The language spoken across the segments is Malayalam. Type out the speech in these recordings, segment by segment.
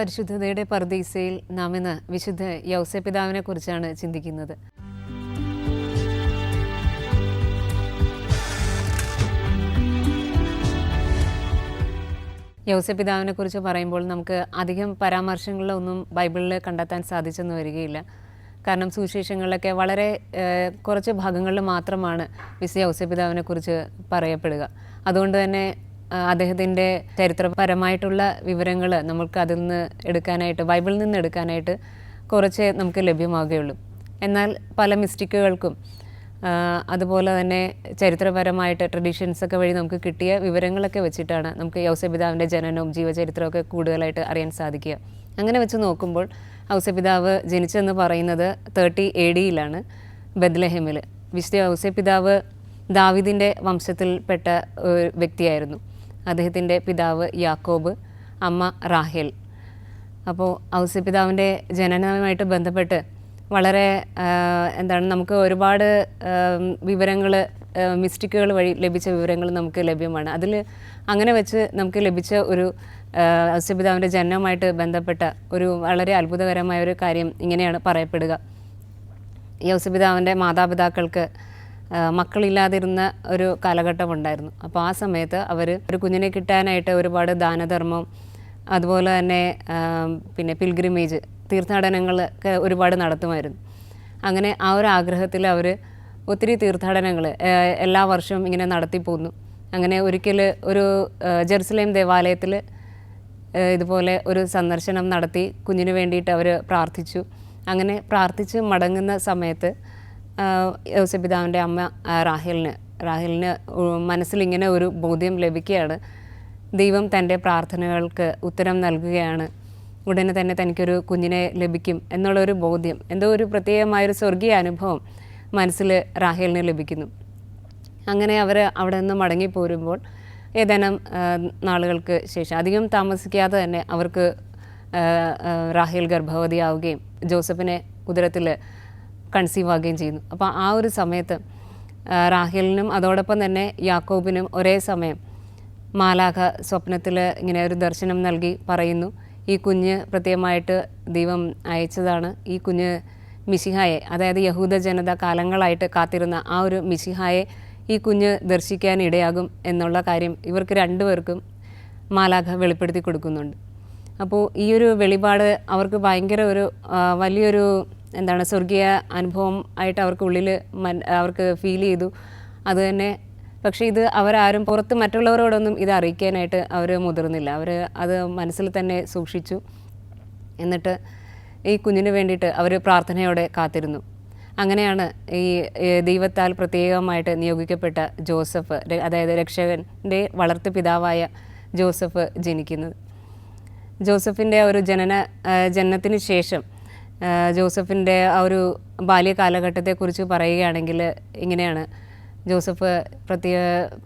പരിശുദ്ധതയുടെ പർദീസയിൽ നാം ഇന്ന് വിശുദ്ധ യൗസേപ്പിതാവിനെ കുറിച്ചാണ് ചിന്തിക്കുന്നത്. യൗസേപ്പിതാവിനെ കുറിച്ച് പറയുമ്പോൾ നമുക്ക് അധികം പരാമർശങ്ങളിലൊന്നും ബൈബിളിൽ കണ്ടെത്താൻ സാധിച്ചെന്ന് വരികയില്ല. കാരണം സുവിശേഷങ്ങളിലൊക്കെ വളരെ കുറച്ച് ഭാഗങ്ങളിൽ മാത്രമാണ് വിശുദ്ധ യൗസേപ്പിതാവിനെ കുറിച്ച് പറയപ്പെടുക. അതുകൊണ്ട് തന്നെ അദ്ദേഹത്തിൻ്റെ ചരിത്രപരമായിട്ടുള്ള വിവരങ്ങൾ നമുക്ക് അതിൽ നിന്ന് എടുക്കാനായിട്ട്, ബൈബിളിൽ നിന്ന് എടുക്കാനായിട്ട് കുറച്ചേ നമുക്ക് ലഭ്യമാവുകയുള്ളൂ. എന്നാൽ പല മിസ്റ്റേക്കുകൾക്കും അതുപോലെ തന്നെ ചരിത്രപരമായിട്ട് ട്രഡീഷൻസൊക്കെ വഴി നമുക്ക് കിട്ടിയ വിവരങ്ങളൊക്കെ വെച്ചിട്ടാണ് നമുക്ക് യൗസേപ്പിതാവിൻ്റെ ജനനവും ജീവചരിത്രമൊക്കെ കൂടുതലായിട്ട് അറിയാൻ സാധിക്കുക. അങ്ങനെ വെച്ച് നോക്കുമ്പോൾ യൗസേപ്പിതാവ് ജനിച്ചെന്ന് പറയുന്നത് 30 AD ബെത്ലഹേമിൽ. വിശുദ്ധ യൗസേപ്പിതാവ് ദാവീദിൻ്റെ വംശത്തിൽപ്പെട്ട ഒരു വ്യക്തിയായിരുന്നു. അദ്ദേഹത്തിൻ്റെ പിതാവ് യാക്കോബ്, അമ്മ റാഹേൽ. അപ്പോൾ യൗസേപ്പിതാവിൻ്റെ ജനനവുമായിട്ട് ബന്ധപ്പെട്ട് വളരെ നമുക്ക് ഒരുപാട് വിവരങ്ങൾ, മിസ്റ്റേക്കുകൾ വഴി ലഭിച്ച വിവരങ്ങൾ നമുക്ക് ലഭ്യമാണ്. അതിൽ അങ്ങനെ വെച്ച് നമുക്ക് ലഭിച്ച ഒരു യൗസേപ്പിതാവിൻ്റെ ജനനവുമായിട്ട് ബന്ധപ്പെട്ട ഒരു വളരെ അത്ഭുതകരമായ ഒരു കാര്യം ഇങ്ങനെയാണ് പറയപ്പെടുക. യൗസേപ്പിതാവിൻ്റെ മാതാപിതാക്കൾക്ക് മക്കളില്ലാതിരുന്ന ഒരു കാലഘട്ടമുണ്ടായിരുന്നു. അപ്പോൾ ആ സമയത്ത് അവർ ഒരു കുഞ്ഞിനെ കിട്ടാനായിട്ട് ഒരുപാട് ദാനധർമ്മം, അതുപോലെ തന്നെ പിന്നെ പിൽഗ്രിമേജ്, തീർത്ഥാടനങ്ങളൊക്കെ ഒരുപാട് നടത്തുമായിരുന്നു. അങ്ങനെ ആ ഒരു ആഗ്രഹത്തിൽ അവർ ഒത്തിരി തീർത്ഥാടനങ്ങൾ എല്ലാ വർഷവും ഇങ്ങനെ നടത്തിപ്പോന്നു. അങ്ങനെ ഒരിക്കൽ ഒരു ജെറുസലേം ദേവാലയത്തിൽ ഇതുപോലെ ഒരു സന്ദർശനം നടത്തി കുഞ്ഞിന് വേണ്ടിയിട്ട് അവർ പ്രാർത്ഥിച്ചു. അങ്ങനെ പ്രാർത്ഥിച്ച് മടങ്ങുന്ന സമയത്ത് യൗസേപ്പിതാവിൻ്റെ അമ്മ റാഹേലിന് മനസ്സിലിങ്ങനെ ഒരു ബോധ്യം ലഭിക്കുകയാണ്. ദൈവം തൻ്റെ പ്രാർത്ഥനകൾക്ക് ഉത്തരം നൽകുകയാണ്, ഉടനെ തന്നെ തനിക്കൊരു കുഞ്ഞിനെ ലഭിക്കും എന്നുള്ളൊരു ബോധ്യം, എന്തോ ഒരു പ്രത്യേകമായൊരു സ്വർഗീയ അനുഭവം മനസ്സിൽ റാഹേലിന് ലഭിക്കുന്നു. അങ്ങനെ അവർ അവിടെ നിന്ന് മടങ്ങിപ്പോരുമ്പോൾ ഏതാനും നാളുകൾക്ക് ശേഷം, അധികം താമസിക്കാതെ തന്നെ അവർക്ക് റാഹേൽ ഗർഭവതിയാവുകയും ജോസഫിനെ ഉദരത്തിൽ കൺസീവ് ആവുകയും ചെയ്യുന്നു. അപ്പോൾ ആ ഒരു സമയത്ത് റാഹേലിനും അതോടൊപ്പം തന്നെ യാക്കോബിനും ഒരേ സമയം മാലാഖ സ്വപ്നത്തിൽ ഇങ്ങനെ ഒരു ദർശനം നൽകി പറയുന്നു, ഈ കുഞ്ഞ് പ്രത്യേകമായിട്ട് ദൈവം അയച്ചതാണ്. ഈ കുഞ്ഞ് മിശിഹായെ, അതായത് യഹൂദ ജനത കാലങ്ങളായിട്ട് കാത്തിരുന്ന ആ ഒരു മിശിഹായെ ഈ കുഞ്ഞ് ദർശിക്കാൻ ഇടയാകും എന്നുള്ള കാര്യം ഇവർക്ക് രണ്ടുപേർക്കും മാലാഖ വെളിപ്പെടുത്തി കൊടുക്കുന്നുണ്ട്. അപ്പോൾ ഈ ഒരു വെളിപാട് അവർക്ക് ഭയങ്കര ഒരു വലിയൊരു സ്വർഗീയ അനുഭവം ആയിട്ട് അവർക്ക് ഉള്ളിൽ അവർക്ക് ഫീൽ ചെയ്തു. അത് തന്നെ, പക്ഷേ ഇത് അവരാരും പുറത്ത് മറ്റുള്ളവരോടൊന്നും ഇത് അറിയിക്കാനായിട്ട് അവർ മുതിർന്നില്ല. അവർ അത് മനസ്സിൽ തന്നെ സൂക്ഷിച്ചു. എന്നിട്ട് ഈ കുഞ്ഞിന് വേണ്ടിയിട്ട് അവർ പ്രാർത്ഥനയോടെ കാത്തിരുന്നു. അങ്ങനെയാണ് ഈ ദൈവത്താൽ പ്രത്യേകമായിട്ട് നിയോഗിക്കപ്പെട്ട ജോസഫ്, അതായത് രക്ഷകൻ്റെ വളർത്തു പിതാവായ ജോസഫ് ജനിക്കുന്നത്. ജോസഫിൻ്റെ ഒരു ജനനത്തിന് ശേഷം ജോസഫിൻ്റെ ആ ഒരു ബാല്യകാലഘട്ടത്തെക്കുറിച്ച് പറയുകയാണെങ്കിൽ ഇങ്ങനെയാണ്. ജോസഫ്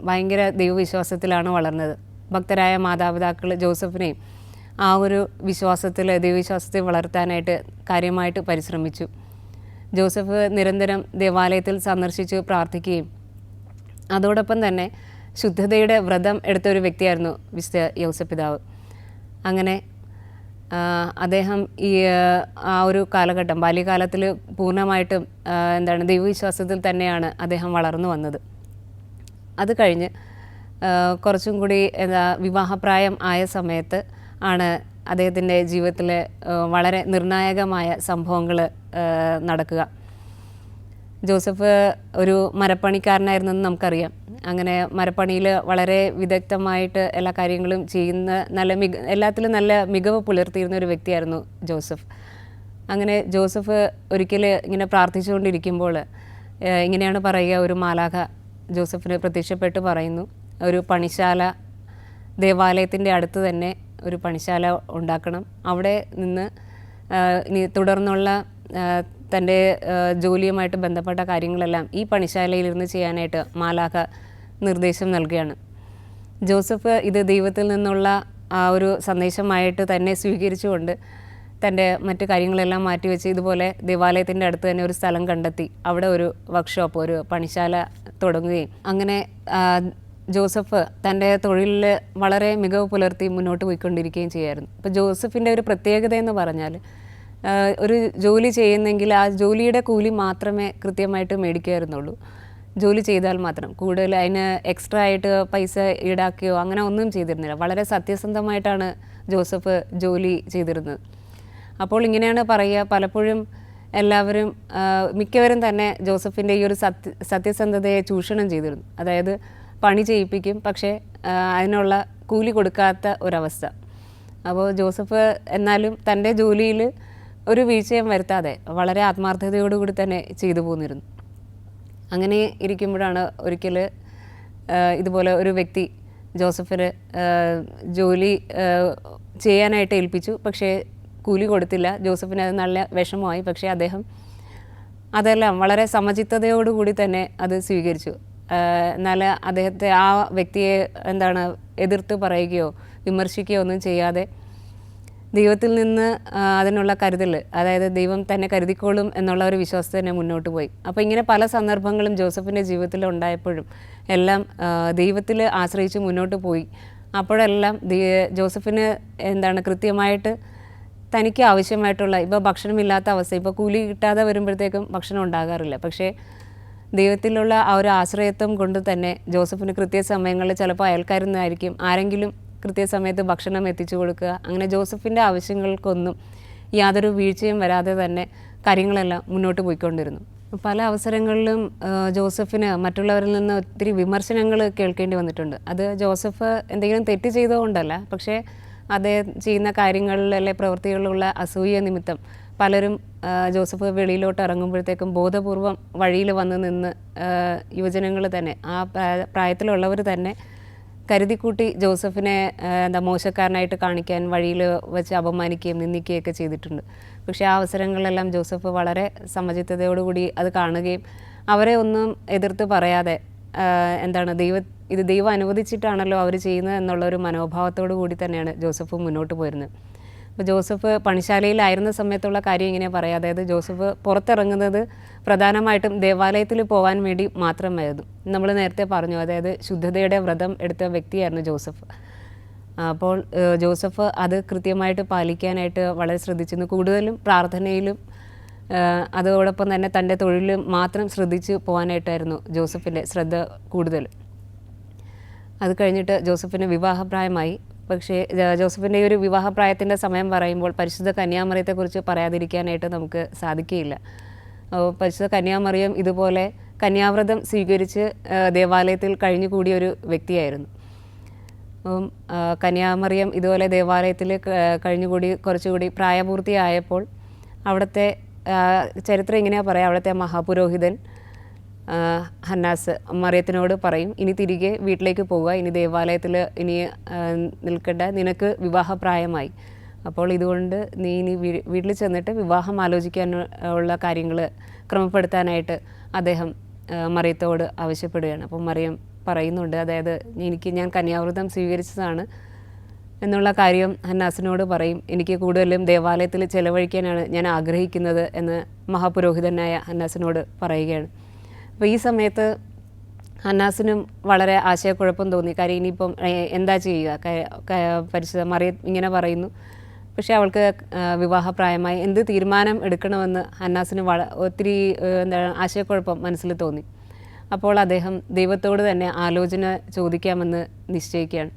ഭയങ്കര ദൈവവിശ്വാസത്തിലാണ് വളർന്നത്. ഭക്തരായ മാതാപിതാക്കൾ ജോസഫിനെയും ആ ഒരു വിശ്വാസത്തിൽ, ദൈവവിശ്വാസത്തിൽ വളർത്താനായിട്ട് കാര്യമായിട്ട് പരിശ്രമിച്ചു. ജോസഫ് നിരന്തരം ദേവാലയത്തിൽ സന്ദർശിച്ച് പ്രാർത്ഥിക്കുകയും അതോടൊപ്പം തന്നെ ശുദ്ധതയുടെ വ്രതം എടുത്ത ഒരു വ്യക്തിയായിരുന്നു വിശുദ്ധ യൗസേപ്പിതാവ്. അങ്ങനെ അദ്ദേഹം ഈ ആ ഒരു കാലഘട്ടം, ബാല്യകാലത്തിൽ പൂർണ്ണമായിട്ടും ദൈവവിശ്വാസത്തിൽ തന്നെയാണ് അദ്ദേഹം വളർന്നു വന്നത്. അത് കഴിഞ്ഞ് കുറച്ചും കൂടി വിവാഹപ്രായം ആയ സമയത്ത് ആണ് അദ്ദേഹത്തിൻ്റെ ജീവിതത്തിൽ വളരെ നിർണായകമായ സംഭവങ്ങൾ നടക്കുക. ജോസഫ് ഒരു മരപ്പണിക്കാരനായിരുന്നെന്ന് നമുക്കറിയാം. അങ്ങനെ മരപ്പണിയിൽ വളരെ വിദഗ്ധമായിട്ട് എല്ലാ കാര്യങ്ങളും ചെയ്യുന്ന എല്ലാത്തിലും നല്ല മികവ് പുലർത്തിയിരുന്ന ഒരു വ്യക്തിയായിരുന്നു ജോസഫ്. അങ്ങനെ ജോസഫ് ഒരിക്കൽ ഇങ്ങനെ പ്രാർത്ഥിച്ചുകൊണ്ടിരിക്കുമ്പോൾ ഇങ്ങനെയാണ് പറയുക, ഒരു മാലാഖ ജോസഫിന് പ്രത്യക്ഷപ്പെട്ട് പറയുന്നു, ഒരു പണിശാല, ദേവാലയത്തിൻ്റെ അടുത്ത് തന്നെ ഒരു പണിശാല ഉണ്ടാക്കണം. അവിടെ നിന്ന് ഇനി തുടർന്നുള്ള തൻ്റെ ജോലിയുമായിട്ട് ബന്ധപ്പെട്ട കാര്യങ്ങളെല്ലാം ഈ പണിശാലയിലിരുന്ന് ചെയ്യാനായിട്ട് മാലാഖ നിർദ്ദേശം നൽകുകയാണ്. ജോസഫ് ഇത് ദൈവത്തിൽ നിന്നുള്ള ആ ഒരു സന്ദേശമായിട്ട് തന്നെ സ്വീകരിച്ചുകൊണ്ട് തൻ്റെ മറ്റു കാര്യങ്ങളെല്ലാം മാറ്റിവെച്ച് ഇതുപോലെ ദേവാലയത്തിൻ്റെ അടുത്ത് തന്നെ ഒരു സ്ഥലം കണ്ടെത്തി അവിടെ ഒരു വർക്ക്ഷോപ്പ്, ഒരു പണിശാല തുടങ്ങുകയും അങ്ങനെ ജോസഫ് തൻ്റെ തൊഴിലിൽ വളരെ മികവ് പുലർത്തി മുന്നോട്ട് പോയിക്കൊണ്ടിരിക്കുകയും ചെയ്യായിരുന്നു. അപ്പോൾ ജോസഫിൻ്റെ ഒരു പ്രത്യേകത എന്ന് പറഞ്ഞാൽ ഒരു ജോലി ചെയ്യുന്നെങ്കിൽ ആ ജോലിയുടെ കൂലി മാത്രമേ കൃത്യമായിട്ട് മേടിക്കുമായിരുന്നുള്ളൂ. ജോലി ചെയ്താൽ മാത്രം, കൂടുതൽ അതിന് എക്സ്ട്രാ ആയിട്ട് പൈസ ഈടാക്കുകയോ അങ്ങനെ ഒന്നും ചെയ്തിരുന്നില്ല. വളരെ സത്യസന്ധമായിട്ടാണ് ജോസഫ് ജോലി ചെയ്തിരുന്നത്. അപ്പോൾ ഇങ്ങനെയാണ് പറയുക, പലപ്പോഴും എല്ലാവരും മിക്കവരും തന്നെ ജോസഫിൻ്റെ ഈ ഒരു സത്യസന്ധതയെ ചൂഷണം ചെയ്തിരുന്നു. അതായത് പണി ചെയ്യിപ്പിക്കും, പക്ഷേ അതിനുള്ള കൂലി കൊടുക്കാത്ത ഒരവസ്ഥ. അപ്പോൾ ജോസഫ് എന്നാലും തൻ്റെ ജോലിയിൽ ഒരു വീഴ്ചയും വരുത്താതെ വളരെ ആത്മാർത്ഥതയോടുകൂടി തന്നെ ചെയ്തു പോന്നിരുന്നു. അങ്ങനെ ഇരിക്കുമ്പോഴാണ് ഒരിക്കൽ ഇതുപോലെ ഒരു വ്യക്തി ജോസഫിന് ജോലി ചെയ്യാനായിട്ട് ഏൽപ്പിച്ചു. പക്ഷേ കൂലി കൊടുത്തില്ല. ജോസഫിന് അത് നല്ല വിഷമമായി. പക്ഷേ അദ്ദേഹം അതെല്ലാം വളരെ സമചിത്തതയോടുകൂടി തന്നെ അത് സ്വീകരിച്ചു. എന്നാൽ അദ്ദേഹത്തെ ആ വ്യക്തിയെ എതിർത്ത് പറയുകയോ വിമർശിക്കുകയോ ഒന്നും ചെയ്യാതെ ദൈവത്തിൽ നിന്ന് അതിനുള്ള കരുതൽ, അതായത് ദൈവം തന്നെ കരുതിക്കോളും എന്നുള്ള ഒരു വിശ്വാസത്തിൽ തന്നെ മുന്നോട്ട് പോയി. അപ്പോൾ ഇങ്ങനെ പല സന്ദർഭങ്ങളും ജോസഫിൻ്റെ ജീവിതത്തിൽ ഉണ്ടായപ്പോഴും എല്ലാം ദൈവത്തിൽ ആശ്രയിച്ച് മുന്നോട്ട് പോയി. അപ്പോഴെല്ലാം ജോസഫിന് കൃത്യമായിട്ട് തനിക്ക് ആവശ്യമായിട്ടുള്ള, ഇപ്പോൾ ഭക്ഷണമില്ലാത്ത അവസ്ഥ, ഇപ്പോൾ കൂലി കിട്ടാതെ വരുമ്പോഴത്തേക്കും ഭക്ഷണം ഉണ്ടാകാറില്ല. പക്ഷേ ദൈവത്തിലുള്ള ആ ഒരു ആശ്രയത്വം കൊണ്ട് തന്നെ ജോസഫിന് കൃത്യസമയങ്ങളിൽ ചിലപ്പോൾ അയൽക്കാരിൽ നിന്നായിരിക്കും ആരെങ്കിലും കൃത്യസമയത്ത് ഭക്ഷണം എത്തിച്ചു കൊടുക്കുക. അങ്ങനെ ജോസഫിൻ്റെ ആവശ്യങ്ങൾക്കൊന്നും യാതൊരു വീഴ്ചയും വരാതെ തന്നെ കാര്യങ്ങളെല്ലാം മുന്നോട്ട് പോയിക്കൊണ്ടിരുന്നു. പല അവസരങ്ങളിലും ജോസഫിന് മറ്റുള്ളവരിൽ നിന്ന് ഒത്തിരി വിമർശനങ്ങൾ കേൾക്കേണ്ടി വന്നിട്ടുണ്ട്. അത് ജോസഫ് എന്തെങ്കിലും തെറ്റ് ചെയ്തുകൊണ്ടല്ല, പക്ഷേ അദ്ദേഹം ചെയ്യുന്ന കാര്യങ്ങളിലെ പ്രവൃത്തികളിലുള്ള അസൂയ നിമിത്തം പലരും ജോസഫ് വെളിയിലോട്ട് ഇറങ്ങുമ്പോഴത്തേക്കും ബോധപൂർവം വഴിയിൽ വന്ന് നിന്ന് യുവജനങ്ങൾ തന്നെ, ആ പ്രായത്തിലുള്ളവർ തന്നെ കരുതിക്കൂട്ടി ജോസഫിനെ മോശക്കാരനായിട്ട് കാണിക്കാൻ വഴിയിൽ വെച്ച് അപമാനിക്കുകയും നിന്ദിക്കുകയൊക്കെ ചെയ്തിട്ടുണ്ട്. പക്ഷേ ആ അവസരങ്ങളിലെല്ലാം ജോസഫ് വളരെ സമചിത്തതയോടുകൂടി അത് കാണുകയും അവരെ ഒന്നും എതിർത്ത് പറയാതെ ഇത് ദൈവം അനുവദിച്ചിട്ടാണല്ലോ അവർ ചെയ്യുന്നത് എന്നുള്ളൊരു മനോഭാവത്തോടു കൂടി തന്നെയാണ് ജോസഫ് മുന്നോട്ട് പോയിരുന്നത്. അപ്പോൾ ജോസഫ് പണിശാലയിലായിരുന്ന സമയത്തുള്ള കാര്യം ഇങ്ങനെ പറയാം. അതായത് ജോസഫ് പുറത്തിറങ്ങുന്നത് പ്രധാനമായിട്ടും ദേവാലയത്തിൽ പോകാൻ വേണ്ടി മാത്രമായിരുന്നു. നമ്മൾ നേരത്തെ പറഞ്ഞു, അതായത് ശുദ്ധതയുടെ വ്രതം എടുത്ത വ്യക്തിയായിരുന്നു ജോസഫ്. അപ്പോൾ ജോസഫ് അത് കൃത്യമായിട്ട് പാലിക്കാനായിട്ട് വളരെ ശ്രദ്ധിച്ചിരുന്നു. കൂടുതലും പ്രാർത്ഥനയിലും അതോടൊപ്പം തന്നെ തൻ്റെ തൊഴിലും മാത്രം ശ്രദ്ധിച്ച് പോകാനായിട്ടായിരുന്നു ജോസഫിൻ്റെ ശ്രദ്ധ കൂടുതൽ. അത് കഴിഞ്ഞിട്ട് ജോസഫിന് വിവാഹപ്രായമായി. പക്ഷേ ജോസഫിൻ്റെ ഈ ഒരു വിവാഹപ്രായത്തിൻ്റെ സമയം പറയുമ്പോൾ പരിശുദ്ധ കന്യാമറിയത്തെക്കുറിച്ച് പറയാതിരിക്കാനായിട്ട് നമുക്ക് സാധിക്കുകയില്ല. പരിശുദ്ധ കന്യാമറിയം ഇതുപോലെ കന്യാവ്രതം സ്വീകരിച്ച് ദേവാലയത്തിൽ കഴിഞ്ഞുകൂടിയൊരു വ്യക്തിയായിരുന്നു. കന്യാമറിയം ഇതുപോലെ ദേവാലയത്തിൽ കഴിഞ്ഞുകൂടി കുറച്ചുകൂടി പ്രായപൂർത്തിയായപ്പോൾ അവിടുത്തെ ചരിത്രം ഇങ്ങനെയാണ് പറയാം, അവിടുത്തെ മഹാപുരോഹിതൻ ഹന്നാസ് മറിയത്തിനോട് പറയും, ഇനി തിരികെ വീട്ടിലേക്ക് പോവുക, ഇനി ദേവാലയത്തിൽ ഇനി നിൽക്കേണ്ട, നിനക്ക് വിവാഹപ്രായമായി. അപ്പോൾ ഇതുകൊണ്ട് നീ ഇനി വീട്ടിൽ ചെന്നിട്ട് വിവാഹം ആലോചിക്കാൻ ഉള്ള കാര്യങ്ങൾ ക്രമപ്പെടുത്താനായിട്ട് അദ്ദേഹം മറിയത്തോട് ആവശ്യപ്പെടുകയാണ്. അപ്പോൾ മറിയം പറയുന്നുണ്ട്, അതായത് ഞാൻ കന്യാവ്രതം സ്വീകരിച്ചതാണ് എന്നുള്ള കാര്യം ഹന്നാസിനോട് പറയും. എനിക്ക് കൂടുതലും ദേവാലയത്തിൽ ചെലവഴിക്കാനാണ് ഞാൻ ആഗ്രഹിക്കുന്നത് എന്ന് മഹാപുരോഹിതനായ ഹന്നാസിനോട് പറയുകയാണ്. അപ്പോൾ ഈ സമയത്ത് ഹന്നാസിനും വളരെ ആശയക്കുഴപ്പം തോന്നി. കാര്യം ഇനിയിപ്പം എന്താ ചെയ്യുക, പരിശുദ്ധ മറിയം ഇങ്ങനെ പറയുന്നു, പക്ഷേ അവൾക്ക് വിവാഹപ്രായമായി, എന്ത് തീരുമാനം എടുക്കണമെന്ന് ഹന്നാസിന് ഒത്തിരി ആശയക്കുഴപ്പം മനസ്സിൽ തോന്നി. അപ്പോൾ അദ്ദേഹം ദൈവത്തോട് തന്നെ ആലോചന ചോദിക്കാമെന്ന് നിശ്ചയിക്കുകയാണ്.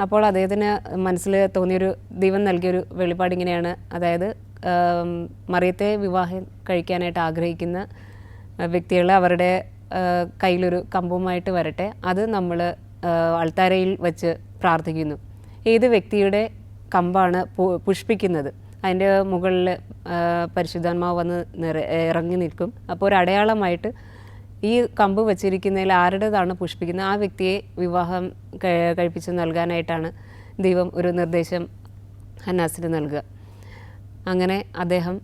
അപ്പോൾ അദ്ദേഹത്തിന് മനസ്സിൽ തോന്നിയൊരു, ദൈവം നൽകിയൊരു വെളിപ്പാട് ഇങ്ങനെയാണ്, അതായത് മറിയത്തെ വിവാഹം കഴിക്കാനായിട്ട് ആഗ്രഹിക്കുന്ന വ്യക്തികൾ അവരുടെ കയ്യിലൊരു കമ്പുമായിട്ട് വരട്ടെ, അത് നമ്മൾ അൾത്താരയിൽ വച്ച് പ്രാർത്ഥിക്കുന്നു. ഏത് വ്യക്തിയുടെ കമ്പാണ് പുഷ്പിക്കുന്നത് അതിൻ്റെ മുകളിൽ പരിശുദ്ധാത്മാവ് വന്ന് ഇറങ്ങി നിൽക്കും. അപ്പോൾ ഒരു അടയാളമായിട്ട് ഈ കമ്പ് വച്ചിരിക്കുന്നതിൽ ആരുടേതാണ് പുഷ്പിക്കുന്നത് ആ വ്യക്തിയെ വിവാഹം കഴിപ്പിച്ച് നൽകാനായിട്ടാണ് ദൈവം ഒരു നിർദ്ദേശം ഹന്നാസിന് നൽകുക. അങ്ങനെ അദ്ദേഹം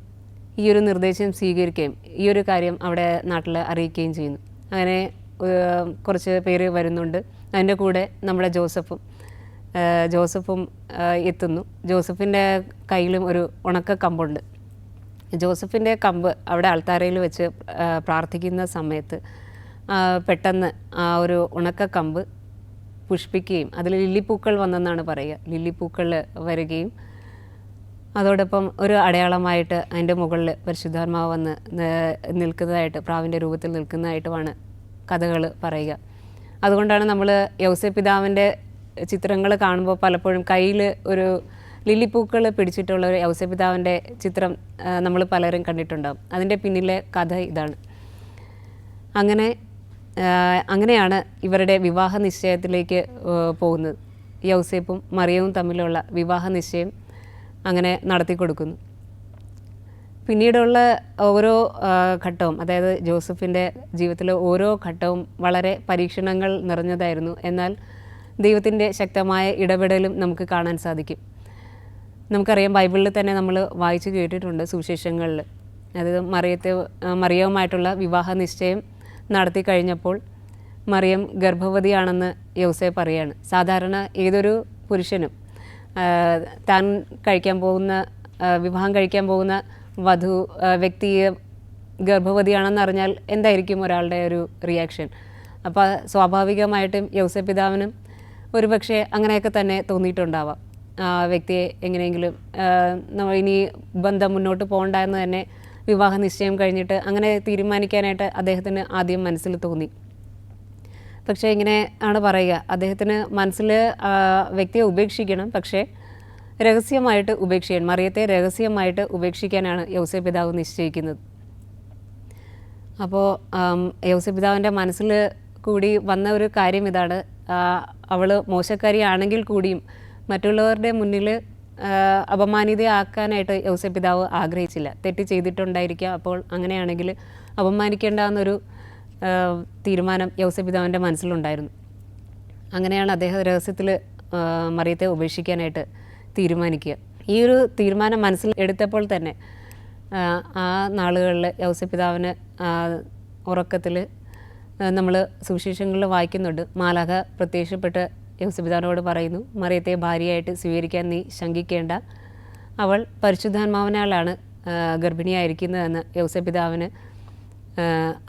ഈ ഒരു നിർദ്ദേശം സ്വീകരിക്കുകയും ഈ ഒരു കാര്യം അവിടെ നാട്ടിൽ അറിയിക്കുകയും ചെയ്യുന്നു. അങ്ങനെ കുറച്ച് പേര് വരുന്നുണ്ട്. അതിൻ്റെ കൂടെ നമ്മുടെ ജോസഫും എത്തുന്നു. ജോസഫിൻ്റെ കയ്യിലും ഒരു ഉണക്ക കമ്പുണ്ട്. ജോസഫിൻ്റെ കമ്പ് അവിടെ അൾത്താരയിൽ വെച്ച് പ്രാർത്ഥിക്കുന്ന സമയത്ത് പെട്ടെന്ന് ആ ഒരു ഉണക്കക്കമ്പ് പുഷ്പിക്കുകയും അതിൽ ലില്ലിപ്പൂക്കൾ വന്നെന്നാണ് പറയുക. ലില്ലിപ്പൂക്കൾ വരികയും അതോടൊപ്പം ഒരു അടയാളമായിട്ട് അതിൻ്റെ മുകളിൽ പരിശുദ്ധാത്മാവ് വന്ന് നിൽക്കുന്നതായിട്ട്, പ്രാവിൻ്റെ രൂപത്തിൽ നിൽക്കുന്നതായിട്ടുമാണ് കഥകൾ പറയുക. അതുകൊണ്ടാണ് നമ്മൾ യൗസേപ്പ് പിതാവിൻ്റെ ചിത്രങ്ങൾ കാണുമ്പോൾ പലപ്പോഴും കയ്യിൽ ഒരു ലില്ലിപ്പൂക്കൾ പിടിച്ചിട്ടുള്ള ഒരു യൗസേപ്പ് പിതാവിൻ്റെ ചിത്രം നമ്മൾ പലരും കണ്ടിട്ടുണ്ടാകും. അതിൻ്റെ പിന്നിലെ കഥ ഇതാണ്. അങ്ങനെയാണ് ഇവരുടെ വിവാഹ നിശ്ചയത്തിലേക്ക് പോകുന്നത്. യൗസേപ്പും മറിയവും തമ്മിലുള്ള വിവാഹ നിശ്ചയം അങ്ങനെ നടത്തി കൊടുക്കുന്നു. പിന്നീടുള്ള ഓരോ ഘട്ടവും, അതായത് ജോസഫിൻ്റെ ജീവിതത്തിലെ ഓരോ ഘട്ടവും വളരെ പരീക്ഷണങ്ങൾ നിറഞ്ഞതായിരുന്നു. എന്നാൽ ദൈവത്തിൻ്റെ ശക്തമായ ഇടപെടലും നമുക്ക് കാണാൻ സാധിക്കും. നമുക്കറിയാം, ബൈബിളിൽ തന്നെ നമ്മൾ വായിച്ചു കേട്ടിട്ടുണ്ട് സുവിശേഷങ്ങളിൽ. അതായത് മറിയവുമായിട്ടുള്ള വിവാഹ നിശ്ചയം നടത്തി കഴിഞ്ഞപ്പോൾ മറിയം ഗർഭവതിയാണെന്ന് യൗസേപ്പ് പറയാണ്. സാധാരണ ഏതൊരു പുരുഷനും താൻ വിവാഹം കഴിക്കാൻ പോകുന്ന വ്യക്തിയെ ഗർഭവതിയാണെന്ന് അറിഞ്ഞാൽ എന്തായിരിക്കും ഒരാളുടെ ഒരു റിയാക്ഷൻ? അപ്പോൾ സ്വാഭാവികമായിട്ടും യൗസേപ്പ് പിതാവിനും ഒരുപക്ഷെ അങ്ങനെയൊക്കെ തന്നെ തോന്നിയിട്ടുണ്ടാവാം. വ്യക്തിയെ എങ്ങനെയെങ്കിലും ഇനി ബന്ധം മുന്നോട്ട് പോകണ്ട എന്ന് തന്നെ വിവാഹ നിശ്ചയം കഴിഞ്ഞിട്ട് അങ്ങനെ തീരുമാനിക്കാനായിട്ട് അദ്ദേഹത്തിന് ആദ്യം മനസ്സിൽ തോന്നി. പക്ഷേ ഇങ്ങനെ ആണ് പറയുക, അദ്ദേഹത്തിന് മനസ്സിൽ വ്യക്തിയെ ഉപേക്ഷിക്കണം, പക്ഷേ രഹസ്യമായിട്ട് ഉപേക്ഷിക്കാൻ, മറിയത്തെ രഹസ്യമായിട്ട് ഉപേക്ഷിക്കാനാണ് യൗസേപ്പ് പിതാവ് നിശ്ചയിക്കുന്നത്. അപ്പോൾ യൗസേപ്പ് പിതാവിൻ്റെ മനസ്സിൽ കൂടി വന്ന ഒരു കാര്യം ഇതാണ്, അവൾ മോശക്കാരിയാണെങ്കിൽ കൂടിയും മറ്റുള്ളവരുടെ മുന്നിൽ അപമാനിതയാക്കാനായിട്ട് യൗസേപ്പ് പിതാവ് ആഗ്രഹിച്ചില്ല. തെറ്റ് ചെയ്തിട്ടുണ്ടായിരിക്കാം. അപ്പോൾ അങ്ങനെയാണെങ്കിൽ അപമാനിക്കേണ്ട എന്നൊരു തീരുമാനം യൗസേപ്പ് പിതാവിൻ്റെ മനസ്സിലുണ്ടായിരുന്നു. അങ്ങനെയാണ് അദ്ദേഹം രഹസ്യത്തിൽ മറിയത്തെ ഉപേക്ഷിക്കാനായിട്ട് തീരുമാനിക്കുക. ഈ ഒരു തീരുമാനം മനസ്സിൽ എടുത്തപ്പോൾ തന്നെ ആ നാളുകളിൽ യൗസേപ്പ് പിതാവിന് ഉറക്കത്തിൽ നമ്മൾ സുവിശേഷങ്ങളിൽ വായിക്കുന്നുണ്ട്, മാലാഖ പ്രത്യക്ഷപ്പെട്ട് യൗസേപ്പ് പിതാവിനോട് പറയുന്നു, മറിയത്തെ ഭാര്യയായിട്ട് സ്വീകരിക്കാൻ നീ ശങ്കിക്കേണ്ട, അവൾ പരിശുദ്ധാത്മാവിനാലാണ് ഗർഭിണിയായിരിക്കുന്നതെന്ന് യൗസേപ്പ് പിതാവിനെ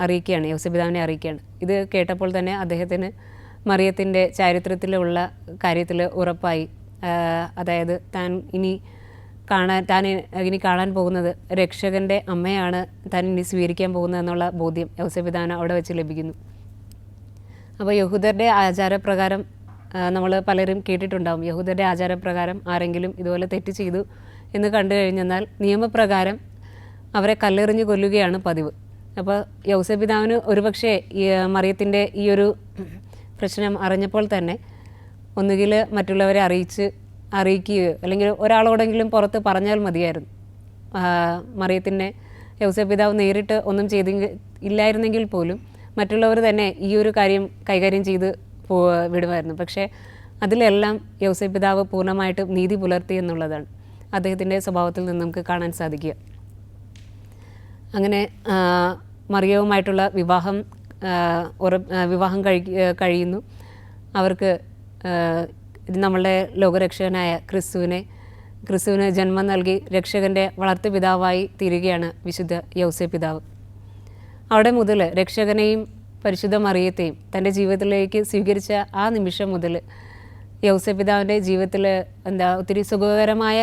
അറിയിക്കുകയാണ്. ഇത് കേട്ടപ്പോൾ തന്നെ അദ്ദേഹത്തിന് മറിയത്തിൻ്റെ ചാരിത്രത്തിലുള്ള കാര്യത്തിൽ ഉറപ്പായി. അതായത് താൻ ഇനി കാണാൻ പോകുന്നത് രക്ഷകൻ്റെ അമ്മയാണ് താൻ ഇനി സ്വീകരിക്കാൻ പോകുന്നതെന്നുള്ള ബോധ്യം യൗസേപ്പ് പിതാവിന് അവിടെ വെച്ച് ലഭിക്കുന്നു. അപ്പോൾ യഹൂദരുടെ ആചാരപ്രകാരം നമ്മൾ പലരും കേട്ടിട്ടുണ്ടാകും, യഹൂദരുടെ ആചാരപ്രകാരം ആരെങ്കിലും ഇതുപോലെ തെറ്റ് ചെയ്തു എന്ന് കണ്ടു കഴിഞ്ഞെന്നാൽ നിയമപ്രകാരം അവരെ കല്ലെറിഞ്ഞ് കൊല്ലുകയാണ് പതിവ്. അപ്പോൾ യൗസേപ്പ് പിതാവിന് ഒരുപക്ഷെ മറിയത്തിൻ്റെ ഈ ഒരു പ്രശ്നം അറിഞ്ഞപ്പോൾ തന്നെ ഒന്നുകിൽ മറ്റുള്ളവരെ അറിയിക്കുകയോ അല്ലെങ്കിൽ ഒരാളോടെങ്കിലും പുറത്ത് പറഞ്ഞാൽ മതിയായിരുന്നു. മറിയത്തിനെ യൗസേപ്പ് പിതാവ് നേരിട്ട് ഒന്നും ഇല്ലായിരുന്നെങ്കിൽ പോലും മറ്റുള്ളവർ തന്നെ ഈ ഒരു കാര്യം കൈകാര്യം ചെയ്ത് വിടുമായിരുന്നു. പക്ഷേ അതിലെല്ലാം യൗസേപ്പ് പിതാവ് പൂർണ്ണമായിട്ടും നീതി പുലർത്തി എന്നുള്ളതാണ് അദ്ദേഹത്തിൻ്റെ സ്വഭാവത്തിൽ നിന്ന് നമുക്ക് കാണാൻ സാധിക്കുക. അങ്ങനെ മറിയവുമായിട്ടുള്ള വിവാഹം കഴിയുന്നു. അവർക്ക് നമ്മളുടെ ലോകരക്ഷകനായ ക്രിസ്തുവിന് ജന്മം നൽകി രക്ഷകൻ്റെ വളർത്തുപിതാവായി തീരുകയാണ് വിശുദ്ധ യൗസേപ്പ് പിതാവ്. അവിടെ മുതൽ രക്ഷകനെയും പരിശുദ്ധ മറിയത്തെയും തൻ്റെ ജീവിതത്തിലേക്ക് സ്വീകരിച്ച ആ നിമിഷം മുതൽ യൗസേപ്പ് പിതാവിൻ്റെ ജീവിതത്തിൽ ഒത്തിരി സുഖകരമായ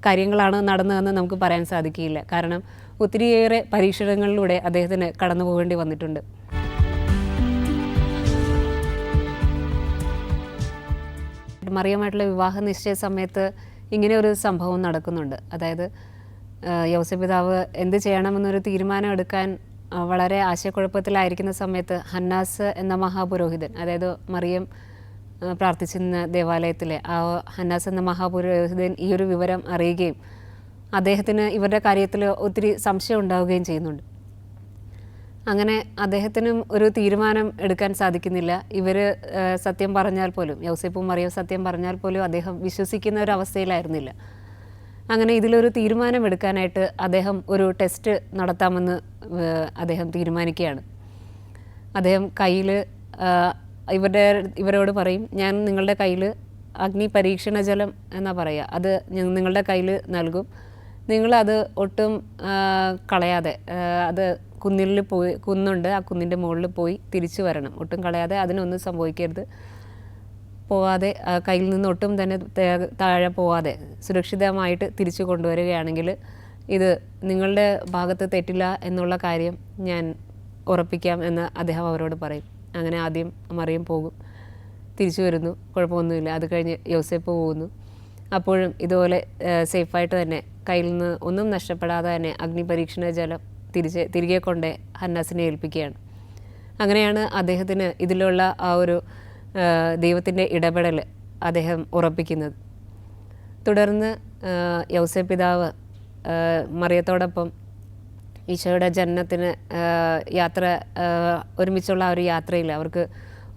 കാര്യങ്ങളാണ് നടന്നതെന്ന് നമുക്ക് പറയാൻ സാധിക്കില്ല. കാരണം ഒത്തിരിയേറെ പരീക്ഷണങ്ങളിലൂടെ അദ്ദേഹത്തിന് കടന്നു പോകേണ്ടി വന്നിട്ടുണ്ട്. മറിയമായിട്ടുള്ള വിവാഹ നിശ്ചയ സമയത്ത് ഇങ്ങനെ ഒരു സംഭവം നടക്കുന്നുണ്ട്. അതായത് യൗസേപ്പ് പിതാവ് എന്ത് ചെയ്യണമെന്നൊരു തീരുമാനം എടുക്കാൻ വളരെ ആശയക്കുഴപ്പത്തിലായിരിക്കുന്ന സമയത്ത് ഹന്നാസ് എന്ന മഹാപുരോഹിതൻ, അതായത് മറിയം പ്രാർത്ഥിച്ചിരുന്ന ദേവാലയത്തിലെ ആ ഹന്നാസ് എന്ന മഹാപുരോഹിതൻ ഈ ഒരു വിവരം അറിയുകയും അദ്ദേഹത്തിന് ഇവരുടെ കാര്യത്തിൽ ഒത്തിരി സംശയം ഉണ്ടാവുകയും ചെയ്യുന്നുണ്ട്. അങ്ങനെ അദ്ദേഹത്തിനും ഒരു തീരുമാനം എടുക്കാൻ സാധിക്കുന്നില്ല. ഇവർ സത്യം പറഞ്ഞാൽ പോലും, യൗസേപ്പും മറിയം സത്യം പറഞ്ഞാൽ പോലും അദ്ദേഹം വിശ്വസിക്കുന്ന ഒരു അവസ്ഥയിലായിരുന്നില്ല. അങ്ങനെ ഇതിലൊരു തീരുമാനം എടുക്കാനായിട്ട് അദ്ദേഹം ഒരു ടെസ്റ്റ് നടത്താമെന്ന് അദ്ദേഹം തീരുമാനിക്കുകയാണ്. അദ്ദേഹം കയ്യിൽ ഇവരോട് പറയും, ഞാൻ നിങ്ങളുടെ കയ്യിൽ അഗ്നി പരീക്ഷണ ജലം എന്നാ പറയുക, അത് നിങ്ങളുടെ കയ്യിൽ നൽകും. നിങ്ങളത് ഒട്ടും കളയാതെ അത് കുന്നുണ്ട്, ആ കുന്നിൻ്റെ മുകളിൽ പോയി തിരിച്ചു വരണം, ഒട്ടും കളയാതെ, അതിനൊന്നും സംഭവിക്കരുത്, പോവാതെ കയ്യിൽ നിന്ന് ഒട്ടും തന്നെ താഴെ പോവാതെ സുരക്ഷിതമായിട്ട് തിരിച്ചു കൊണ്ടുവരികയാണെങ്കിൽ ഇത് നിങ്ങളുടെ ഭാഗത്ത് തെറ്റില്ല എന്നുള്ള കാര്യം ഞാൻ ഉറപ്പിക്കാം എന്ന് അദ്ദേഹം അവരോട് പറയും. അങ്ങനെ ആദ്യം മറിയം പോകും, തിരിച്ചു വരുന്നു, കുഴപ്പമൊന്നുമില്ല. അത് കഴിഞ്ഞ് യോസേപ്പ് പോകുന്നു. അപ്പോഴും ഇതുപോലെ സേഫായിട്ട് തന്നെ കയ്യിൽ നിന്ന് ഒന്നും നഷ്ടപ്പെടാതെ തന്നെ അഗ്നിപരീക്ഷണ ജലം തിരികെ കൊണ്ട് ഹന്നാസിനെ ഏൽപ്പിക്കുകയാണ്. അങ്ങനെയാണ് അദ്ദേഹത്തിന് ഇതിലുള്ള ആ ഒരു ദൈവത്തിൻ്റെ ഇടപെടൽ അദ്ദേഹം ഉറപ്പിക്കുന്നത്. തുടർന്ന് യൗസേപ്പ് പിതാവ് മറിയത്തോടൊപ്പം ഈശോയുടെ ജനനത്തിന് ഒരുമിച്ചുള്ള ആ ഒരു യാത്രയിൽ അവർക്ക്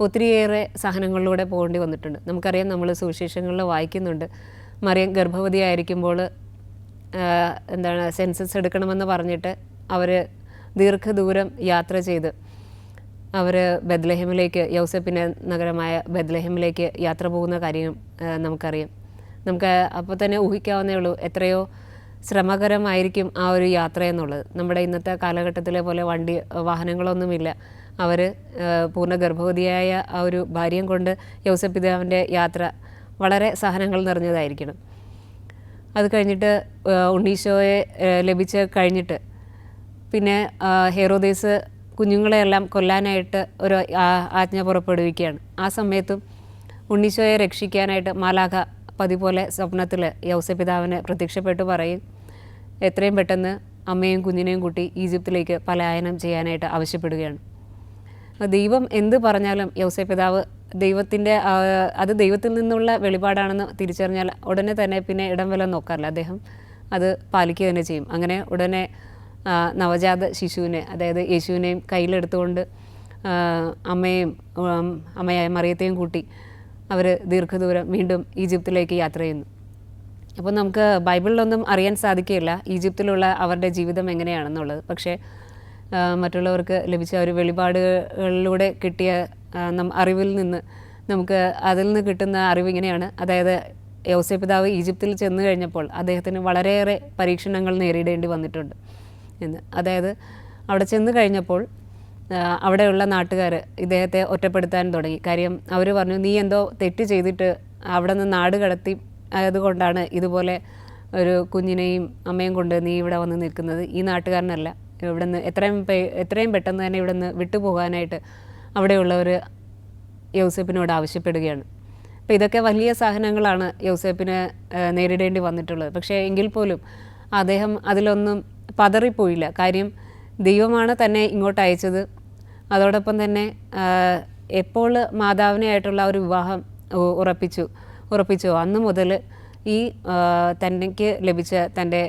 ഒത്തിരിയേറെ സഹനങ്ങളിലൂടെ പോകേണ്ടി വന്നിട്ടുണ്ട്. നമുക്കറിയാം, നമ്മൾ സുവിശേഷങ്ങളിൽ വായിക്കുന്നുണ്ട്, മറിയം ഗർഭവതിയായിരിക്കുമ്പോൾ സെൻസസ് എടുക്കണമെന്ന് പറഞ്ഞിട്ട് അവർ ദീർഘദൂരം യാത്ര ചെയ്ത് അവർ ബെത്ലഹേമിലേക്ക്, യൗസേപ്പിൻ്റെ നഗരമായ ബെത്ലഹേമിലേക്ക് യാത്ര പോകുന്ന കാര്യം നമുക്കറിയാം. നമുക്ക് അപ്പോൾ തന്നെ ഊഹിക്കാവുന്നേ ഉള്ളൂ എത്രയോ ശ്രമകരമായിരിക്കും ആ ഒരു യാത്ര എന്നുള്ളത്. നമ്മുടെ ഇന്നത്തെ കാലഘട്ടത്തിലെ പോലെ വാഹനങ്ങളൊന്നുമില്ല. അവർ പൂർണ്ണ ഗർഭവതിയായ ആ ഒരു ഭാര്യയും കൊണ്ട് യൗസേപ്പ് പിതാവിൻ്റെ യാത്ര വളരെ സഹനങ്ങൾ നിറഞ്ഞതായിരിക്കണം. അത് കഴിഞ്ഞിട്ട് ഉണ്ണീശോയെ ലഭിച്ച് കഴിഞ്ഞിട്ട് പിന്നെ ഹെറോദേസ് കുഞ്ഞുങ്ങളെയെല്ലാം കൊല്ലാനായിട്ട് ഒരു ആജ്ഞ പുറപ്പെടുവിക്കുകയാണ്. ആ സമയത്തും ഉണ്ണീശോയെ രക്ഷിക്കാനായിട്ട് മാലാഖ പതിപോലെ സ്വപ്നത്തിൽ യൗസേപ്പ് പിതാവിന് പ്രത്യക്ഷപ്പെട്ടു പറയും, എത്രയും പെട്ടെന്ന് അമ്മയും കുഞ്ഞിനെയും കൂട്ടി ഈജിപ്തിലേക്ക് പലായനം ചെയ്യാനായിട്ട് ആവശ്യപ്പെടുകയാണ്. ദൈവം എന്ത് പറഞ്ഞാലും യൗസേപ്പ് പിതാവ് അത് ദൈവത്തിൽ നിന്നുള്ള വെളിപാടാണെന്ന് തിരിച്ചറിഞ്ഞാൽ ഉടനെ തന്നെ പിന്നെ ഇടം വല്ലം നോക്കാറില്ല, അദ്ദേഹം അത് പാലിക്കുക തന്നെ ചെയ്യും. അങ്ങനെ ഉടനെ നവജാത ശിശുവിനെ, അതായത് യേശുവിനെയും കയ്യിലെടുത്തുകൊണ്ട് അമ്മയായ മറിയത്തെയും കൂട്ടി അവർ ദീർഘദൂരം വീണ്ടും ഈജിപ്തിലേക്ക് യാത്ര ചെയ്യുന്നു. അപ്പോൾ നമുക്ക് ബൈബിളിലൊന്നും അറിയാൻ സാധിക്കില്ല ഈജിപ്തിലുള്ള അവരുടെ ജീവിതം എങ്ങനെയാണെന്നുള്ളത്. പക്ഷേ മറ്റുള്ളവർക്ക് ലഭിച്ച ഒരു വെളിപാടുകളിലൂടെ കിട്ടിയ അറിവിൽ നിന്ന് നമുക്ക് അതിൽ നിന്ന് കിട്ടുന്ന അറിവ് ഇങ്ങനെയാണ്. അതായത് യൗസേപ്പ് പിതാവ് ഈജിപ്തിൽ ചെന്ന് കഴിഞ്ഞപ്പോൾ അദ്ദേഹത്തിന് വളരെയേറെ പരീക്ഷണങ്ങൾ നേരിടേണ്ടി വന്നിട്ടുണ്ട് എന്ന്. അതായത് അവിടെ ചെന്ന് കഴിഞ്ഞപ്പോൾ അവിടെയുള്ള നാട്ടുകാർ ഇദ്ദേഹത്തെ ഒറ്റപ്പെടുത്താൻ തുടങ്ങി. കാര്യം അവർ പറഞ്ഞു, നീ എന്തോ തെറ്റ് ചെയ്തിട്ട് അവിടെ നിന്ന് നാട് കടത്തി, അതുകൊണ്ടാണ് ഇതുപോലെ ഒരു കുഞ്ഞിനെയും അമ്മയും കൊണ്ട് നീ ഇവിടെ വന്ന് നിൽക്കുന്നത്. ഈ നാട്ടുകാരനല്ല, ഇവിടെ നിന്ന് എത്രയും പെട്ടെന്ന് തന്നെ ഇവിടെ നിന്ന് വിട്ടുപോകാനായിട്ട് അവിടെയുള്ളവർ യൗസേപ്പിനോട് ആവശ്യപ്പെടുകയാണ്. അപ്പോൾ ഇതൊക്കെ വലിയ സഹനങ്ങളാണ് യൗസേപ്പിന് നേരിടേണ്ടി വന്നിട്ടുള്ളത്. പക്ഷേ എങ്കിൽ പോലും അദ്ദേഹം അതിലൊന്നും പതറിപ്പോയില്ല. കാര്യം ദൈവമാണ് തന്നെ ഇങ്ങോട്ട് അയച്ചത്. അതോടൊപ്പം തന്നെ എപ്പോൾ മാതാവിനായിട്ടുള്ള ഒരു വിവാഹം ഉറപ്പിച്ചോ അന്ന് മുതൽ ഈ തനിക്ക് ലഭിച്ച തൻ്റെ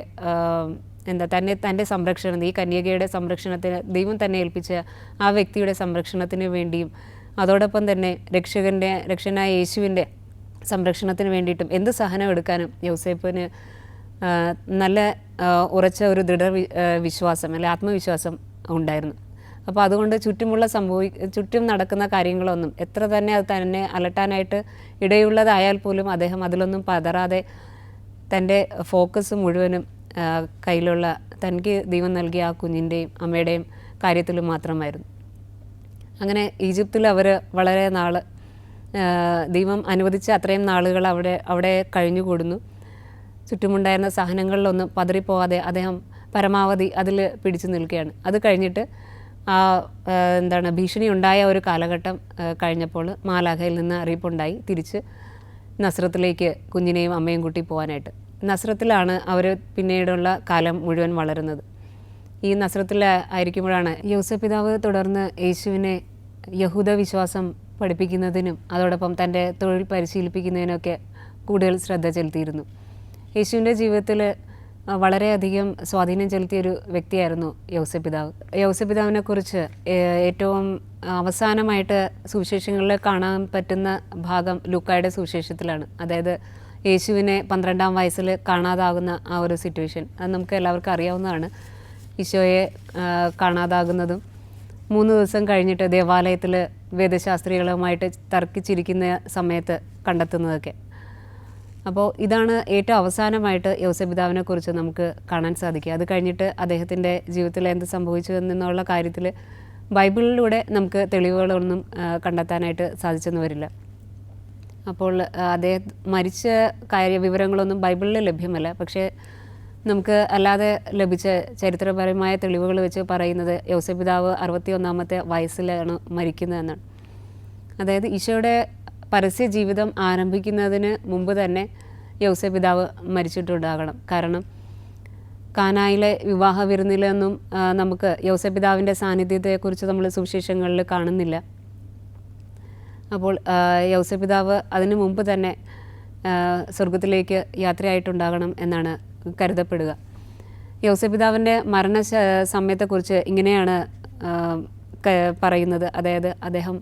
സംരക്ഷണം, ഈ കന്യകയുടെ സംരക്ഷണത്തിന് ദൈവം തന്നെ ഏൽപ്പിച്ച ആ വ്യക്തിയുടെ സംരക്ഷണത്തിന് വേണ്ടിയും അതോടൊപ്പം തന്നെ രക്ഷകനായ യേശുവിൻ്റെ സംരക്ഷണത്തിന് വേണ്ടിയിട്ടും എന്ത് സഹനം എടുക്കാനും യൗസേപ്പിന് നല്ല ഉറച്ച ഒരു വിശ്വാസം അല്ലെ ആത്മവിശ്വാസം ഉണ്ടായിരുന്നു. അപ്പോൾ അതുകൊണ്ട് ചുറ്റും നടക്കുന്ന കാര്യങ്ങളൊന്നും എത്ര തന്നെ അത് തന്നെ അലട്ടാനായിട്ട് ഇടയുള്ളതായാൽ പോലും അദ്ദേഹം അതിലൊന്നും പതറാതെ തൻ്റെ ഫോക്കസ് മുഴുവനും കയ്യിലുള്ള തനിക്ക് ദൈവം നൽകിയ ആ കുഞ്ഞിൻ്റെയും അമ്മയുടെയും കാര്യത്തിൽ മാത്രമായിരുന്നു. അങ്ങനെ ഈജിപ്തിൽ അവർ വളരെ നാൾ ദൈവം അനുവദിച്ച അത്രയും നാളുകൾ അവിടെ കഴിഞ്ഞുകൂടുന്നു. ചുറ്റുമുണ്ടായിരുന്ന സഹനങ്ങളിലൊന്നും പതറിപ്പോവാതെ അദ്ദേഹം പരമാവധി അതിൽ പിടിച്ചു നിൽക്കുകയാണ്. അത് കഴിഞ്ഞിട്ട് ഭീഷണി ഉണ്ടായ ഒരു കാലഘട്ടം കഴിഞ്ഞപ്പോൾ മാലാഖയിൽ നിന്ന് അറിയിപ്പുണ്ടായി തിരിച്ച് നസ്രത്തിലേക്ക് കുഞ്ഞിനെയും അമ്മയും കൂട്ടി പോകാനായിട്ട്. നസ്രത്തിലാണ് അവർ പിന്നീടുള്ള കാലം മുഴുവൻ വളരുന്നത്. ഈ നസ്രത്തിൽ ആയിരിക്കുമ്പോഴാണ് യൗസേപ്പ് പിതാവ് തുടർന്ന് യേശുവിനെ യഹൂദ വിശ്വാസം പഠിപ്പിക്കുന്നതിനും അതോടൊപ്പം തൻ്റെ തൊഴിൽ പരിശീലിപ്പിക്കുന്നതിനൊക്കെ കൂടുതൽ ശ്രദ്ധ ചെലുത്തിയിരുന്നു. യേശുവിൻ്റെ ജീവിതത്തിൽ വളരെയധികം സ്വാധീനം ചെലുത്തിയൊരു വ്യക്തിയായിരുന്നു യൗസേപ്പ് പിതാവ്. യൗസേപ്പ് പിതാവിനെക്കുറിച്ച് ഏറ്റവും അവസാനമായിട്ട് സുവിശേഷങ്ങളിൽ കാണാൻ പറ്റുന്ന ഭാഗം ലൂക്കായുടെ സുവിശേഷത്തിലാണ്. അതായത് യേശുവിനെ 12-ാം വയസ്സിൽ കാണാതാകുന്ന ആ ഒരു സിറ്റുവേഷൻ, അത് നമുക്ക് എല്ലാവർക്കും അറിയാവുന്നതാണ്. ഈശോയെ കാണാതാകുന്നതും 3 ദിവസം കഴിഞ്ഞിട്ട് ദേവാലയത്തിൽ വേദശാസ്ത്രികളുമായിട്ട് തർക്കിച്ചിരിക്കുന്ന സമയത്ത് കണ്ടെത്തുന്നതൊക്കെ. അപ്പോൾ ഇതാണ് ഏറ്റവും അവസാനമായിട്ട് യൗസേപ്പിതാവിനെ കുറിച്ച് നമുക്ക് കാണാൻ സാധിക്കുക. അത് കഴിഞ്ഞിട്ട് അദ്ദേഹത്തിൻ്റെ ജീവിതത്തിൽ എന്ത് സംഭവിച്ചു എന്നുള്ള കാര്യത്തിൽ ബൈബിളിലൂടെ നമുക്ക് തെളിവുകളൊന്നും കണ്ടെത്താനായിട്ട് സാധിച്ചെന്ന് വരില്ല. അപ്പോൾ അദ്ദേഹം മരിച്ച വിവരങ്ങളൊന്നും ബൈബിളിൽ ലഭ്യമല്ല. പക്ഷേ നമുക്ക് അല്ലാതെ ലഭിച്ച ചരിത്രപരമായ തെളിവുകൾ വെച്ച് പറയുന്നത് യൗസേപ്പിതാവ് 61-ാമത്തെ വയസ്സിലാണ് മരിക്കുന്നതെന്നാണ്. അതായത് ഈശോയുടെ പരസ്യ ജീവിതം ആരംഭിക്കുന്നതിന് മുമ്പ് തന്നെ യൗസേപ്പിതാവ് മരിച്ചിട്ടുണ്ടാകണം. കാരണം കാനായിലെ വിവാഹ വിരുന്നിലൊന്നും നമുക്ക് യൗസേപ്പിതാവിൻ്റെ സാന്നിധ്യത്തെക്കുറിച്ച് നമ്മൾ സുവിശേഷങ്ങളിൽ കാണുന്നില്ല. അപ്പോൾ യൗസേപ്പിതാവ് അതിനു മുമ്പ് തന്നെ സ്വർഗത്തിലേക്ക് യാത്രയായിട്ടുണ്ടാകണം എന്നാണ് കരുതപ്പെടുക. യൗസേപ്പിതാവിൻ്റെ മരണ സമയത്തെക്കുറിച്ച് ഇങ്ങനെയാണ് പറയുന്നത്. അതായത് അദ്ദേഹം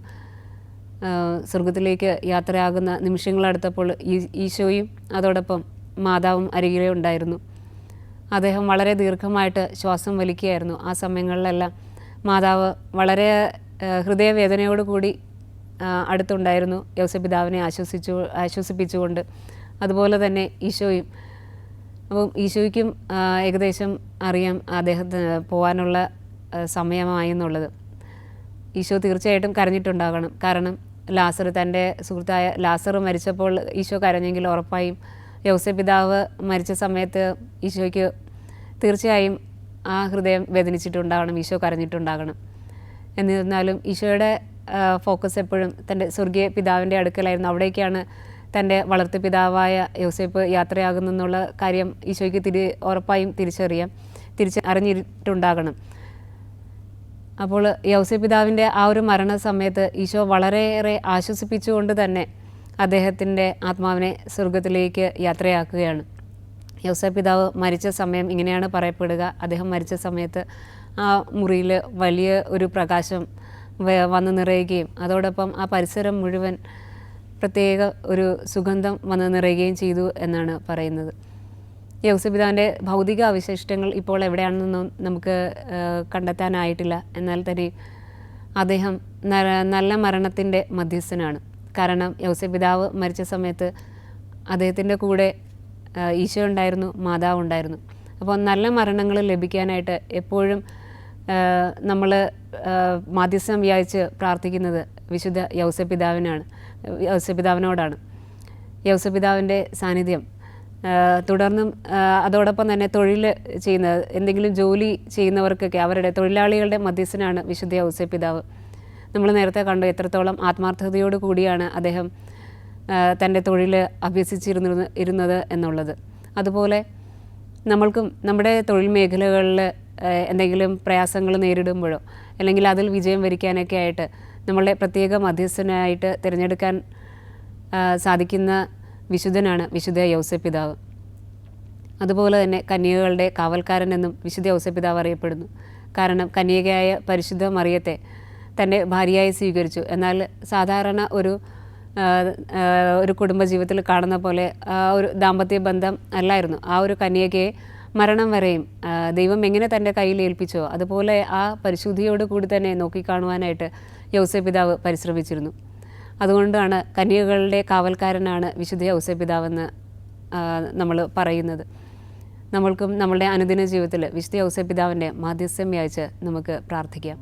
സ്വർഗത്തിലേക്ക് യാത്രയാകുന്ന നിമിഷങ്ങളടുത്തപ്പോൾ ഈശോയും അതോടൊപ്പം മാതാവും അരികിലേ ഉണ്ടായിരുന്നു. അദ്ദേഹം വളരെ ദീർഘമായിട്ട് ശ്വാസം വലിക്കുകയായിരുന്നു. ആ സമയങ്ങളിലെല്ലാം മാതാവ് വളരെ ഹൃദയവേദനയോടുകൂടി അടുത്തുണ്ടായിരുന്നു, യൗസേപ്പിതാവിനെ ആശ്വസിപ്പിച്ചുകൊണ്ട്. അതുപോലെ തന്നെ ഈശോയും. അപ്പം ഈശോയ്ക്കും ഏകദേശം അറിയാം അദ്ദേഹത്തിന് പോകാനുള്ള സമയമായി എന്നുള്ളത്. ഈശോ തീർച്ചയായിട്ടും കരഞ്ഞിട്ടുണ്ടാകണം. കാരണം തൻ്റെ സുഹൃത്തായ ലാസർ മരിച്ചപ്പോൾ ഈശോ കരഞ്ഞെങ്കിൽ ഉറപ്പായും യൗസേപ്പിതാവ് മരിച്ച സമയത്ത് ഈശോയ്ക്ക് തീർച്ചയായും ആ ഹൃദയം വേദനിച്ചിട്ടുണ്ടാകണം, ഈശോ കരഞ്ഞിട്ടുണ്ടാകണം. എന്നിരുന്നാലും ഈശോയുടെ ഫോക്കസ് എപ്പോഴും തൻ്റെ സ്വർഗീയ പിതാവിൻ്റെ അടുക്കലായിരുന്നു. അവിടേക്കാണ് തൻ്റെ വളർത്തു പിതാവായ യൗസേപ്പ് യാത്രയാകുന്നെന്നുള്ള കാര്യം ഈശോയ്ക്ക് ഉറപ്പായും അറിഞ്ഞിട്ടുണ്ടാകണം. അപ്പോൾ യൗസേപ്പിതാവിൻ്റെ ആ ഒരു മരണസമയത്ത് ഈശോ വളരെയേറെ ആശ്വസിപ്പിച്ചുകൊണ്ട് തന്നെ അദ്ദേഹത്തിൻ്റെ ആത്മാവിനെ സ്വർഗത്തിലേക്ക് യാത്രയാക്കുകയാണ്. യൗസേപ്പിതാവ് മരിച്ച സമയം ഇങ്ങനെയാണ് പറയപ്പെടുക. അദ്ദേഹം മരിച്ച സമയത്ത് ആ മുറിയിൽ വലിയ ഒരു പ്രകാശം വന്നു നിറയുകയും അതോടൊപ്പം ആ പരിസരം മുഴുവൻ പ്രത്യേക ഒരു സുഗന്ധം വന്നു നിറയുകയും ചെയ്തു എന്നാണ് പറയുന്നത്. യൗസേപ്പിതാവിൻ്റെ ഭൗതിക അവശിഷ്ടങ്ങൾ ഇപ്പോൾ എവിടെയാണെന്നൊന്നും നമുക്ക് കണ്ടെത്താനായിട്ടില്ല. എന്നാൽ തന്നെ അദ്ദേഹം നല്ല മരണത്തിൻ്റെ മധ്യസ്ഥനാണ്. കാരണം യൗസേപ്പിതാവ് മരിച്ച സമയത്ത് അദ്ദേഹത്തിൻ്റെ കൂടെ ഈശോ ഉണ്ടായിരുന്നു, മാതാവ് ഉണ്ടായിരുന്നു. അപ്പോൾ നല്ല മരണങ്ങൾ ലഭിക്കാനായിട്ട് എപ്പോഴും നമ്മൾ മാധ്യസ്ഥം വ്യാഴ്ച പ്രാർത്ഥിക്കുന്നത് വിശുദ്ധ യൗസേപ്പിതാവിനോടാണ്. യൗസേപ്പിതാവിൻ്റെ സാന്നിധ്യം തുടർന്നും അതോടൊപ്പം തന്നെ തൊഴിൽ ചെയ്യുന്ന എന്തെങ്കിലും ജോലി ചെയ്യുന്നവർക്കൊക്കെ അവരുടെ തൊഴിലാളികളുടെ മധ്യസ്ഥനാണ് വിശുദ്ധ യൗസേപ്പിതാവ്. നമ്മൾ നേരത്തെ കണ്ടു എത്രത്തോളം ആത്മാർത്ഥതയോടു കൂടിയാണ് അദ്ദേഹം തൻ്റെ തൊഴിൽ അഭ്യസിച്ചിരുന്നത് എന്നുള്ളത്. അതുപോലെ നമ്മൾക്കും നമ്മുടെ തൊഴിൽ മേഖലകളിൽ എന്തെങ്കിലും പ്രയാസങ്ങൾ നേരിടുമ്പോഴോ അല്ലെങ്കിൽ അതിൽ വിജയം വരിക്കാനൊക്കെ ആയിട്ട് നമ്മളെ പ്രത്യേക മധ്യസ്ഥനായിട്ട് തിരഞ്ഞെടുക്കാൻ സാധിക്കുന്ന വിശുദ്ധനാണ് വിശുദ്ധ യൗസേപ്പിതാവ്. അതുപോലെ തന്നെ കന്യകകളുടെ കാവൽക്കാരൻ എന്നും വിശുദ്ധ യൗസേപ്പിതാവ് അറിയപ്പെടുന്നു. കാരണം കന്യകയായ പരിശുദ്ധ മറിയത്തെ തൻ്റെ ഭാര്യയായി സ്വീകരിച്ചു. എന്നാൽ സാധാരണ ഒരു കുടുംബജീവിതത്തിൽ കാണുന്ന പോലെ ഒരു ദാമ്പത്യ ബന്ധം അല്ലായിരുന്നു. ആ ഒരു കന്യകയെ മരണം വരെയും ദൈവം എങ്ങനെ തൻ്റെ കയ്യിൽ ഏൽപ്പിച്ചോ അതുപോലെ ആ പരിശുദ്ധിയോട് കൂടി തന്നെ നോക്കിക്കാണുവാനായിട്ട് യൗസേപ്പിതാവ് പരിശ്രമിച്ചിരുന്നു. അതുകൊണ്ടാണ് കന്യകകളുടെ കാവൽക്കാരനാണ് വിശുദ്ധ യൗസേപ്പിതാവെന്ന് നമ്മൾ പറയുന്നത്. നമ്മൾക്കും നമ്മളുടെ അനുദിന ജീവിതത്തിൽ വിശുദ്ധ യൗസേപ്പിതാവിൻ്റെ മാധ്യസ്ഥം യാചിച്ച് നമുക്ക് പ്രാർത്ഥിക്കാം.